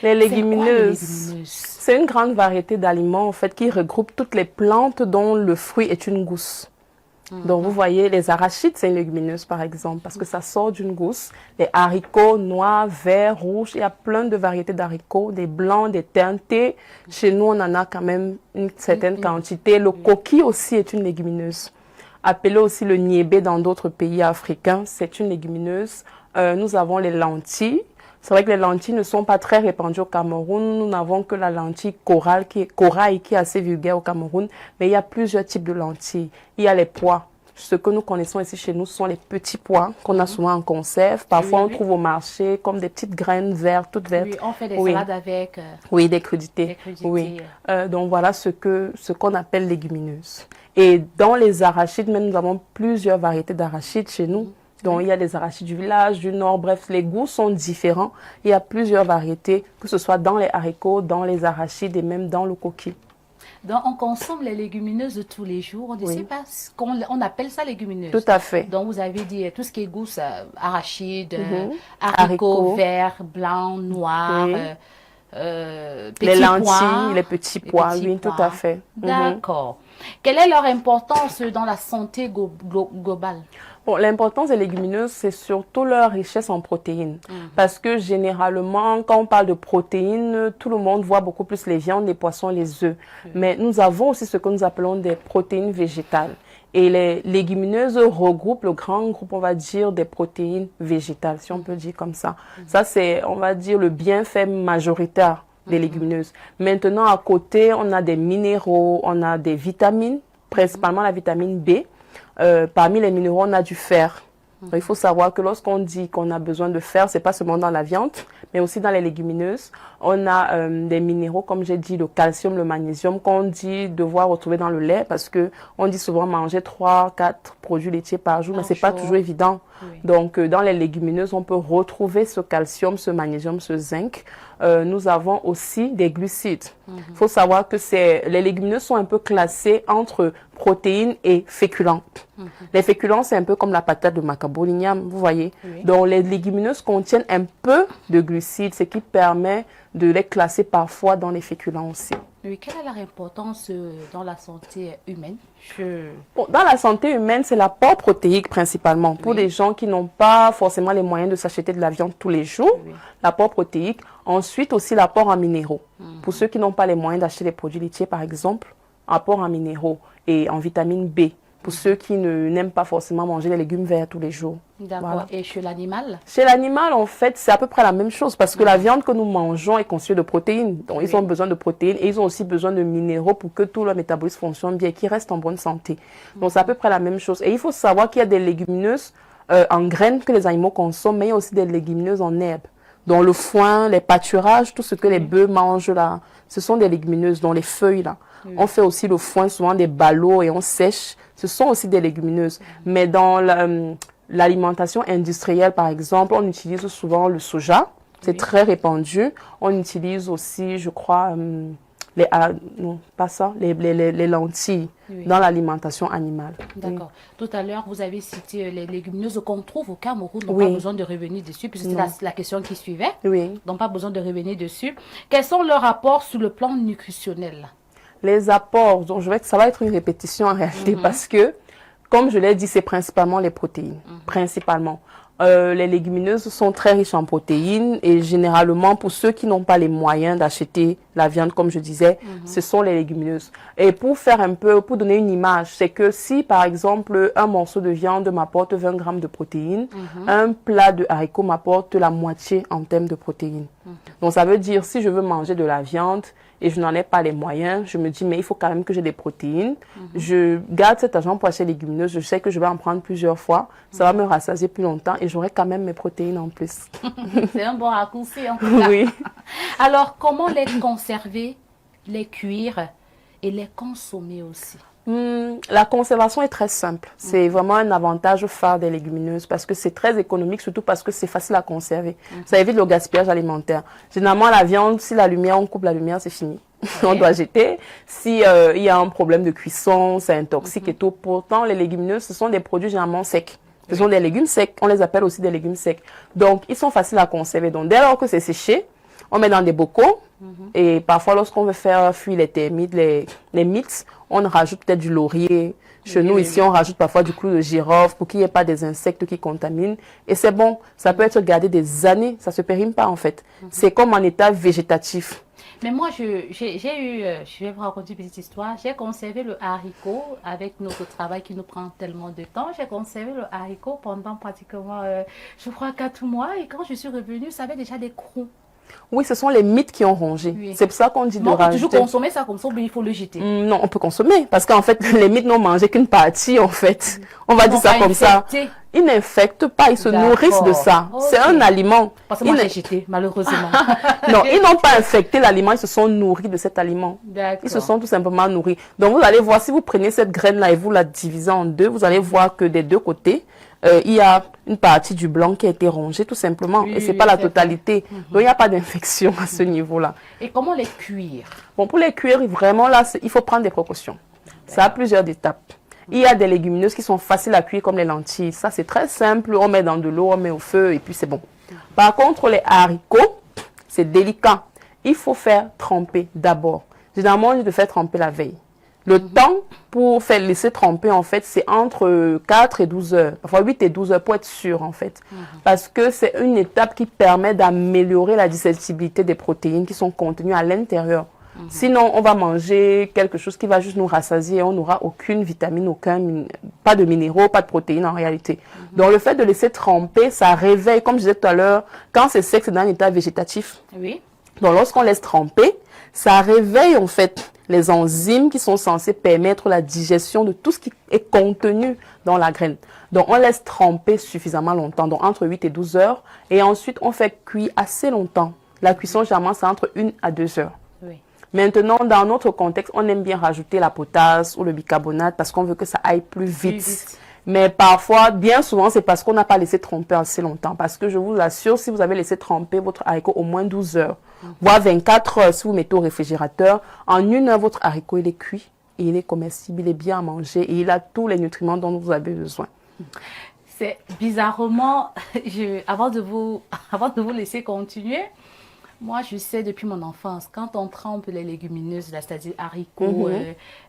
Les légumineuses, c'est une grande variété d'aliments en fait qui regroupe toutes les plantes dont le fruit est une gousse. Donc, vous voyez, les arachides, c'est une légumineuse, par exemple, parce que ça sort d'une gousse. Les haricots noirs, verts, rouges, il y a plein de variétés d'haricots, des blancs, des teintés. Chez nous, on en a quand même une certaine quantité. Le coquille aussi est une légumineuse. Appelé aussi le niébé dans d'autres pays africains, c'est une légumineuse. Nous avons les lentilles. C'est vrai que les lentilles ne sont pas très répandues au Cameroun. Nous n'avons que la lentille corail qui est assez vulgaire au Cameroun. Mais il y a plusieurs types de lentilles. Il y a les pois. Ce que nous connaissons ici chez nous, ce sont les petits pois qu'on a souvent en conserve. Parfois, on trouve au marché comme des petites graines vertes, toutes vertes. Oui, on fait des salades avec... oui, des crudités. Oui. Donc, voilà ce qu'on appelle légumineuses. Et dans les arachides, même, nous avons plusieurs variétés d'arachides chez nous. Donc, il y a des arachides du village, du nord, bref, les goûts sont différents. Il y a plusieurs variétés, que ce soit dans les haricots, dans les arachides et même dans le coquille. Donc, on consomme les légumineuses de tous les jours. On ne sait pas qu'on appelle ça légumineuses. Tout à fait. Donc, vous avez dit tout ce qui est gousses, arachides, haricots verts, blancs, noirs, les lentilles, les petits pois, oui, tout à fait. D'accord. Quelle est leur importance dans la santé globale? Bon, l'importance des légumineuses, c'est surtout leur richesse en protéines. Parce que généralement, quand on parle de protéines, tout le monde voit beaucoup plus les viandes, les poissons, les œufs. Mais nous avons aussi ce que nous appelons des protéines végétales. Et les légumineuses regroupent le grand groupe, on va dire, des protéines végétales, si on peut dire comme ça. Ça, c'est, on va dire, le bienfait majoritaire des légumineuses. Maintenant, à côté, on a des minéraux, on a des vitamines, principalement la vitamine B. Parmi les minéraux, on a du fer. Donc, il faut savoir que lorsqu'on dit qu'on a besoin de fer, c'est pas seulement dans la viande, mais aussi dans les légumineuses. On a des minéraux, comme j'ai dit, le calcium, le magnésium, qu'on dit devoir retrouver dans le lait, parce que on dit souvent manger 3-4 produits laitiers par jour, mais c'est pas toujours évident. Donc, dans les légumineuses, on peut retrouver ce calcium, ce magnésium, ce zinc. Nous avons aussi des glucides. Il faut savoir que les légumineuses sont un peu classées entre protéines et féculentes. Les féculents, c'est un peu comme la patate de macabo, l'igname, vous voyez. Donc, les légumineuses contiennent un peu de glucides, ce qui permet de les classer parfois dans les féculents aussi. Oui, quelle est leur importance dans la santé humaine? Bon, dans la santé humaine, c'est l'apport protéique principalement. Pour des gens qui n'ont pas forcément les moyens de s'acheter de la viande tous les jours, l'apport protéique. Ensuite, aussi l'apport en minéraux. Pour ceux qui n'ont pas les moyens d'acheter des produits laitiers, par exemple, apport en minéraux et en vitamine B. Pour ceux qui n'aiment pas forcément manger les légumes verts tous les jours. D'accord. Voilà. Et chez l'animal? Chez l'animal, en fait, c'est à peu près la même chose parce que la viande que nous mangeons est constituée de protéines. Donc, ils ont besoin de protéines et ils ont aussi besoin de minéraux pour que tout leur métabolisme fonctionne bien et qu'ils restent en bonne santé. Donc, c'est à peu près la même chose. Et il faut savoir qu'il y a des légumineuses en graines que les animaux consomment, mais il y a aussi des légumineuses en herbe. Donc, le foin, les pâturages, tout ce que les bœufs mangent là, ce sont des légumineuses, dont les feuilles là. On fait aussi le foin, souvent des ballots et on sèche. Ce sont aussi des légumineuses. Mais dans l'alimentation industrielle, par exemple, on utilise souvent le soja. C'est très répandu. On utilise aussi, je crois, non, pas ça, les lentilles dans l'alimentation animale. D'accord. Tout à l'heure, vous avez cité les légumineuses qu'on trouve au Cameroun. Donc, pas besoin de revenir dessus, puisque c'était la question qui suivait. Donc, pas besoin de revenir dessus. Quels sont leurs rapports sur le plan nutritionnel? Les apports, donc ça va être une répétition en réalité parce que, comme je l'ai dit, c'est principalement les protéines, principalement. Les légumineuses sont très riches en protéines et généralement, pour ceux qui n'ont pas les moyens d'acheter la viande, comme je disais, ce sont les légumineuses. Et pour donner une image, c'est que si, par exemple, un morceau de viande m'apporte 20 grammes de protéines, un plat de haricots m'apporte la moitié en termes de protéines. Donc, ça veut dire, si je veux manger de la viande, et je n'en ai pas les moyens, je me dis, mais il faut quand même que j'ai des protéines. Je garde cet argent pour acheter les légumineuses. Je sais que je vais en prendre plusieurs fois. Ça va me rassasier plus longtemps et j'aurai quand même mes protéines en plus. C'est un bon raccourci en tout cas. Oui. Alors, comment les conserver, les cuire et les consommer aussi? La conservation est très simple. C'est vraiment un avantage phare des légumineuses parce que c'est très économique, surtout parce que c'est facile à conserver. Ça évite le gaspillage alimentaire. Généralement, la viande, si la lumière, on coupe la lumière, c'est fini. On doit jeter. Si il y a un problème de cuisson, c'est intoxique et tout. Pourtant, les légumineuses, ce sont des produits généralement secs. Ce sont des légumes secs. On les appelle aussi des légumes secs. Donc, ils sont faciles à conserver. Donc, dès lors que c'est séché, On met dans des bocaux. Et parfois, lorsqu'on veut faire fuir les termites, les mites, on rajoute peut-être du laurier. Chez nous, ici, on rajoute parfois du clou de girofle pour qu'il n'y ait pas des insectes qui contaminent. Et c'est bon, ça peut être gardé des années, ça ne se périme pas en fait. C'est comme en état végétatif. Mais moi, je vais vous raconter une petite histoire. J'ai conservé le haricot avec notre travail qui nous prend tellement de temps. J'ai conservé le haricot pendant pratiquement, je crois, 4 mois. Et quand je suis revenue, ça avait déjà des crous. Oui, ce sont les mites qui ont rongé. Oui. C'est pour ça qu'on dit de rajouter. On peut toujours consommer ça comme ça, mais il faut le jeter. Non, on peut consommer. Parce qu'en fait, les mites n'ont mangé qu'une partie, en fait. On va dire ça comme ça. Ils n'infectent pas, ils se nourrissent de ça. Okay. C'est un aliment. Parce que moi, j'ai jeté, malheureusement. Non, ils n'ont pas infecté l'aliment, ils se sont nourris de cet aliment. Ils se sont tout simplement nourris. Donc, vous allez voir, si vous prenez cette graine-là et vous la divisez en deux, vous allez voir que des deux côtés, il y a une partie du blanc qui a été rongée, tout simplement. Oui, et c'est pas la totalité. Donc, il n'y a pas d'infection à ce niveau-là. Et comment les cuire? Bon, pour les cuire, vraiment, là, il faut prendre des précautions. Ça a plusieurs étapes. Il y a des légumineuses qui sont faciles à cuire comme les lentilles. Ça, c'est très simple. On met dans de l'eau, on met au feu et puis c'est bon. Par contre, les haricots, c'est délicat. Il faut faire tremper d'abord. Généralement, on dit de faire tremper la veille. Le temps pour faire laisser tremper, en fait, c'est entre 4 et 12 heures. Parfois 8 et 12 heures pour être sûr, en fait. Parce que c'est une étape qui permet d'améliorer la digestibilité des protéines qui sont contenues à l'intérieur. Sinon, on va manger quelque chose qui va juste nous rassasier et on n'aura aucune vitamine, pas de minéraux, pas de protéines en réalité. Donc, le fait de laisser tremper, ça réveille, comme je disais tout à l'heure, quand c'est sec, c'est dans un état végétatif. Oui. Donc, lorsqu'on laisse tremper, ça réveille en fait les enzymes qui sont censées permettre la digestion de tout ce qui est contenu dans la graine. Donc, on laisse tremper suffisamment longtemps, donc entre 8 et 12 heures. Et ensuite, on fait cuire assez longtemps. La cuisson, généralement, c'est entre 1 à 2 heures. Oui. Maintenant, dans notre contexte, on aime bien rajouter la potasse ou le bicarbonate parce qu'on veut que ça aille plus vite. Mais parfois, bien souvent, c'est parce qu'on n'a pas laissé tremper assez longtemps. Parce que je vous assure, si vous avez laissé tremper votre haricot au moins 12 heures, voire 24 heures, si vous mettez au réfrigérateur, en 1 heure, votre haricot, il est cuit et il est comestible, il est bien à manger et il a tous les nutriments dont vous avez besoin. C'est bizarrement, avant de vous laisser continuer, moi, je sais depuis mon enfance, quand on trempe les légumineuses, c'est-à-dire haricots,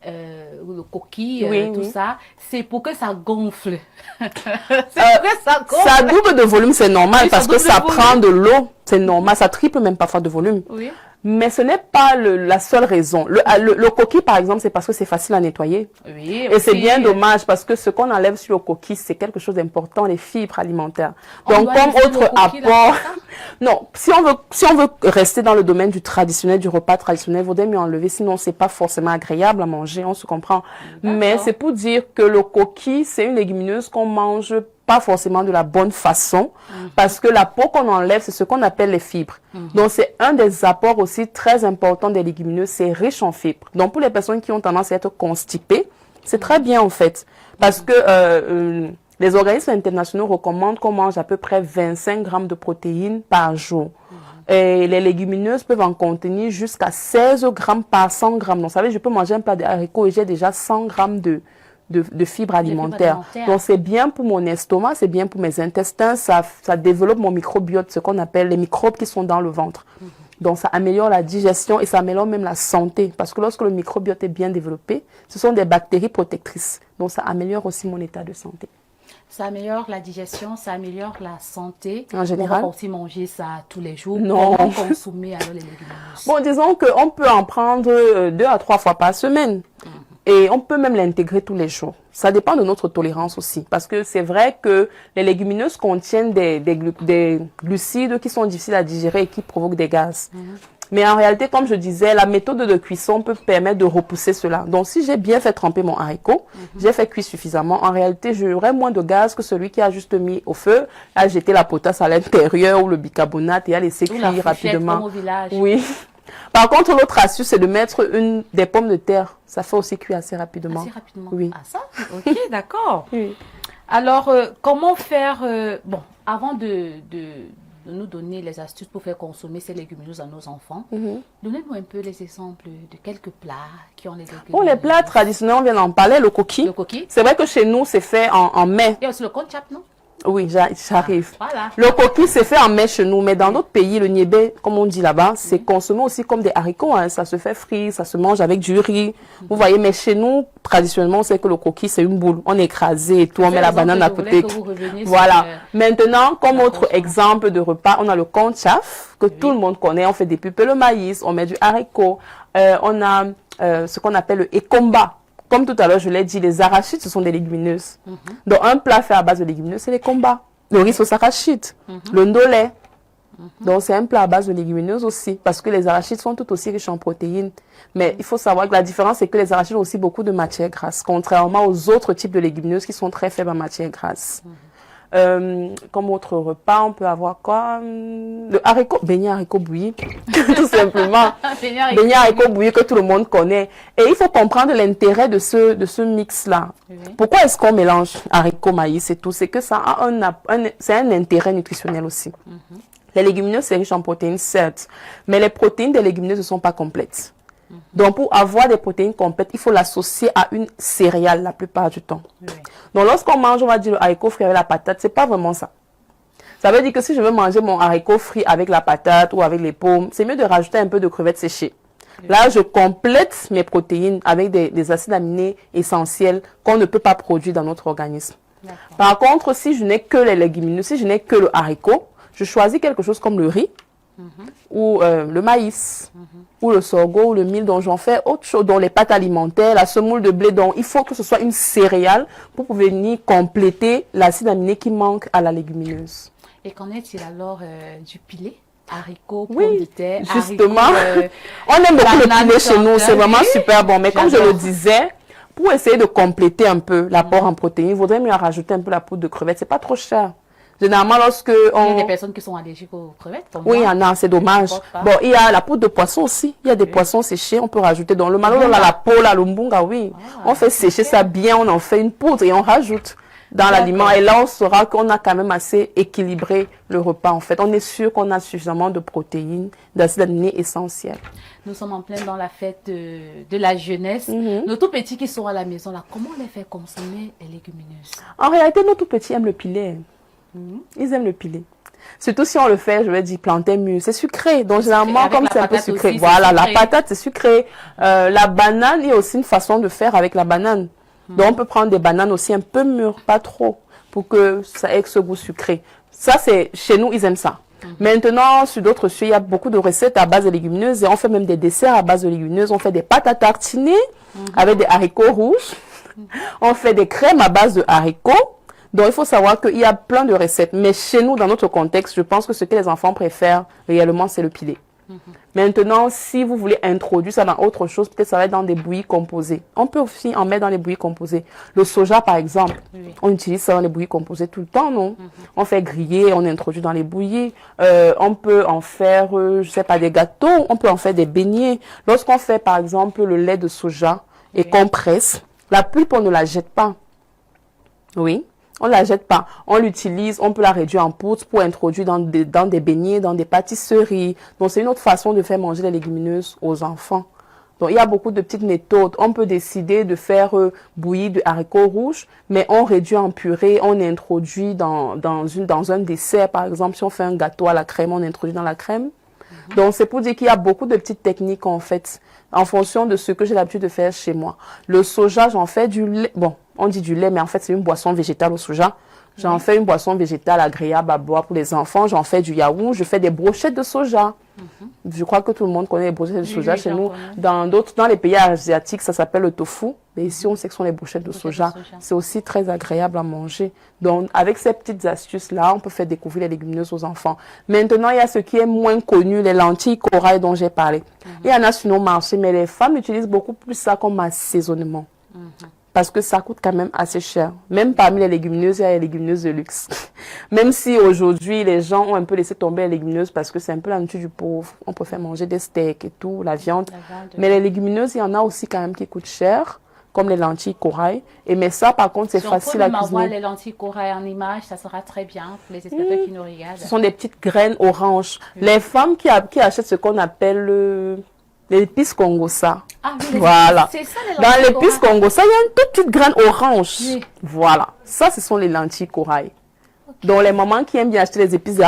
le coquille, tout ça, c'est pour que ça gonfle. Ça double de volume, c'est normal, parce que ça prend de l'eau, c'est normal, ça triple même parfois de volume. Oui. Mais ce n'est pas la seule raison. Le coquille, par exemple, c'est parce que c'est facile à nettoyer. Oui, et c'est bien dommage parce que ce qu'on enlève sur le coquille, c'est quelque chose d'important, les fibres alimentaires. Donc, comme autre apport, non, si on veut rester dans le domaine du traditionnel, du repas traditionnel, il vaudrait mieux enlever, sinon c'est pas forcément agréable à manger, on se comprend. Mais c'est pour dire que le coquille, c'est une légumineuse qu'on mange pas forcément de la bonne façon, parce que la peau qu'on enlève, c'est ce qu'on appelle les fibres. Donc, c'est un des apports aussi très importants des légumineuses, c'est riche en fibres. Donc, pour les personnes qui ont tendance à être constipées, c'est très bien en fait, parce que les organismes internationaux recommandent qu'on mange à peu près 25 grammes de protéines par jour. Et les légumineuses peuvent en contenir jusqu'à 16 grammes par 100 grammes. Donc, vous savez, je peux manger un plat de haricots et j'ai déjà 100 grammes de fibres alimentaires. Donc, c'est bien pour mon estomac, c'est bien pour mes intestins, ça développe mon microbiote, ce qu'on appelle les microbes qui sont dans le ventre. Donc, ça améliore la digestion et ça améliore même la santé. Parce que lorsque le microbiote est bien développé, ce sont des bactéries protectrices. Donc, ça améliore aussi mon état de santé. Ça améliore la digestion, ça améliore la santé. En général. On va aussi manger ça tous les jours. Non. Comment consommer alors les légumineuses? Bon, disons qu'on peut en prendre 2 à 3 fois par semaine. Et on peut même l'intégrer tous les jours. Ça dépend de notre tolérance aussi. Parce que c'est vrai que les légumineuses contiennent des glucides qui sont difficiles à digérer et qui provoquent des gaz. Mais en réalité, comme je disais, la méthode de cuisson peut permettre de repousser cela. Donc, si j'ai bien fait tremper mon haricot, j'ai fait cuire suffisamment, en réalité, j'aurai moins de gaz que celui qui a juste mis au feu, a jeté la potasse à l'intérieur ou le bicarbonate et a laissé cuire rapidement. Comme au village. Oui. Par contre, l'autre astuce, c'est de mettre des pommes de terre. Ça fait aussi cuire assez rapidement. Assez rapidement. Oui. Ah ça? Ok, d'accord. Oui. Alors, comment faire... bon, avant de nous donner les astuces pour faire consommer ces légumineuses à nos enfants, donnez-nous un peu les exemples de quelques plats qui ont les légumineuses. Bon, les plats traditionnels, on vient d'en parler, le coquille. Le coquille. C'est vrai que chez nous, c'est fait en mai. Et aussi le conchap, non? Oui, j'arrive. Voilà. Le coquille, c'est fait en mai chez nous, mais dans d'autres pays, le niébé, comme on dit là-bas, c'est consommé aussi comme des haricots. Hein. Ça se fait frit, ça se mange avec du riz. Vous voyez, mais chez nous, traditionnellement, on sait que le coquille, c'est une boule. On écrase et tout, on met la banane à côté. Voilà. Maintenant, comme autre exemple de repas, on a le conchaf, que tout le monde connaît. On fait dépuper le maïs, on met du haricot. On a ce qu'on appelle le ekomba. Comme tout à l'heure, je l'ai dit, les arachides, ce sont des légumineuses. Donc, un plat fait à base de légumineuses, c'est les kombas. Le riz aux arachides, le ndolé. Donc, c'est un plat à base de légumineuses aussi, parce que les arachides sont tout aussi riches en protéines. Mais il faut savoir que la différence, c'est que les arachides ont aussi beaucoup de matière grasse, contrairement aux autres types de légumineuses qui sont très faibles en matière grasse. Comme autre repas, on peut avoir quoi? Le haricot, beignet haricot bouilli, tout simplement. Beignet haricot bouilli que tout le monde connaît. Et il faut comprendre l'intérêt de ce mix-là. Pourquoi est-ce qu'on mélange haricot, maïs et tout? C'est que ça a c'est un intérêt nutritionnel aussi. Les légumineuses, c'est riche en protéines, certes, mais les protéines des légumineuses ne sont pas complètes. Donc, pour avoir des protéines complètes, il faut l'associer à une céréale la plupart du temps. Donc, lorsqu'on mange, on va dire le haricot frit avec la patate, c'est pas vraiment ça. Ça veut dire que si je veux manger mon haricot frit avec la patate ou avec les pommes, c'est mieux de rajouter un peu de crevettes séchées. Là, je complète mes protéines avec des acides aminés essentiels qu'on ne peut pas produire dans notre organisme. Par contre, si je n'ai que les légumineuses, si je n'ai que le haricot, je choisis quelque chose comme le riz, ou le maïs, ou le sorgho, ou le mil, dont j'en fais autre chose, dont les pâtes alimentaires, la semoule de blé, donc il faut que ce soit une céréale pour venir compléter l'acide aminé qui manque à la légumineuse. Et qu'en est-il alors du pilé? Haricots, pommes de terre, justement, on aime beaucoup le pilé chez nous, c'est vraiment super bon, mais comme je le disais, pour essayer de compléter un peu l'apport en protéines, il vaudrait mieux rajouter un peu la poudre de crevettes, c'est pas trop cher. Généralement, lorsque on... Il y a des personnes qui sont allergiques aux crevettes, comme oui, il y en a, c'est dommage. Bon, il y a la poudre de poisson aussi. Il y a des poissons séchés, on peut rajouter dans le malolo, la peau, le mbunga, oui. On fait sécher ça bien, on en fait une poudre et on rajoute dans l'aliment. Et là, on saura qu'on a quand même assez équilibré le repas, en fait. On est sûr qu'on a suffisamment de protéines, d'acides aminés essentiels. Nous sommes en plein dans la fête de la jeunesse. Nos tout petits qui sont à la maison, là, comment on les fait consommer les légumineuses? En réalité, nos tout petits aiment le pilé. Ils aiment le pilé. Surtout si on le fait, je vais dire plantain mûr. C'est sucré. Donc, généralement, comme c'est un peu sucré. Aussi, voilà, la patate, c'est sucré. La banane, il y a aussi une façon de faire avec la banane. Donc, on peut prendre des bananes aussi un peu mûres, pas trop, pour que ça ait ce goût sucré. Ça, c'est chez nous, ils aiment ça. Maintenant, sur d'autres sujets, il y a beaucoup de recettes à base de légumineuses. Et on fait même des desserts à base de légumineuses. On fait des pâtes à tartiner avec des haricots rouges. On fait des crèmes à base de haricots. Donc, il faut savoir qu'il y a plein de recettes. Mais chez nous, dans notre contexte, je pense que ce que les enfants préfèrent réellement, c'est le pilé. Maintenant, si vous voulez introduire ça dans autre chose, peut-être ça va être dans des bouillies composées. On peut aussi en mettre dans les bouillies composées. Le soja, par exemple, on utilise ça dans les bouillies composées tout le temps, non? On fait griller, on introduit dans les bouillies. On peut en faire, je sais pas, des gâteaux. On peut en faire des beignets. Lorsqu'on fait, par exemple, le lait de soja et qu'on presse, la pulpe, on ne la jette pas. Oui. On ne la jette pas. On l'utilise, on peut la réduire en poudre pour introduire dans des beignets, dans des pâtisseries. Donc, c'est une autre façon de faire manger les légumineuses aux enfants. Donc, il y a beaucoup de petites méthodes. On peut décider de faire bouillir du haricot rouge, mais on réduit en purée, on introduit dans un dessert. Par exemple, si on fait un gâteau à la crème, on introduit dans la crème. Donc, c'est pour dire qu'il y a beaucoup de petites techniques, en fait, en fonction de ce que j'ai l'habitude de faire chez moi. Le soja, j'en fais du lait. Bon, on dit du lait, mais en fait, c'est une boisson végétale au soja. J'en fais une boisson végétale agréable à boire pour les enfants. J'en fais du yaourt. Je fais des brochettes de soja. Je crois que tout le monde connaît les brochettes de soja chez nous. Dans les pays asiatiques, ça s'appelle le tofu. Mais ici, on sait que ce sont les brochettes de soja. C'est aussi très agréable à manger. Donc, avec ces petites astuces-là, on peut faire découvrir les légumineuses aux enfants. Maintenant, il y a ce qui est moins connu, les lentilles corail dont j'ai parlé. Il y en a sur nos marchés, mais les femmes utilisent beaucoup plus ça comme assaisonnement. Parce que ça coûte quand même assez cher. Même parmi les légumineuses, il y a les légumineuses de luxe. Même si aujourd'hui, les gens ont un peu laissé tomber les légumineuses parce que c'est un peu la nourriture du pauvre. On préfère manger des steaks et tout, la viande. Mais les légumineuses, il y en a aussi quand même qui coûtent cher, comme les lentilles corail. Mais ça, par contre, c'est facile à cuisiner. Si on peut les lentilles corail en image, ça sera très bien pour les spectateurs qui nous regardent. Ce sont des petites graines oranges. Les femmes qui achètent ce qu'on appelle l'épice congossa. Ah, oui, voilà. C'est ça, dans l'épice congossa, il y a une toute petite graine orange. Voilà. Ça, ce sont les lentilles corail. Donc, les mamans qui aiment bien acheter les épices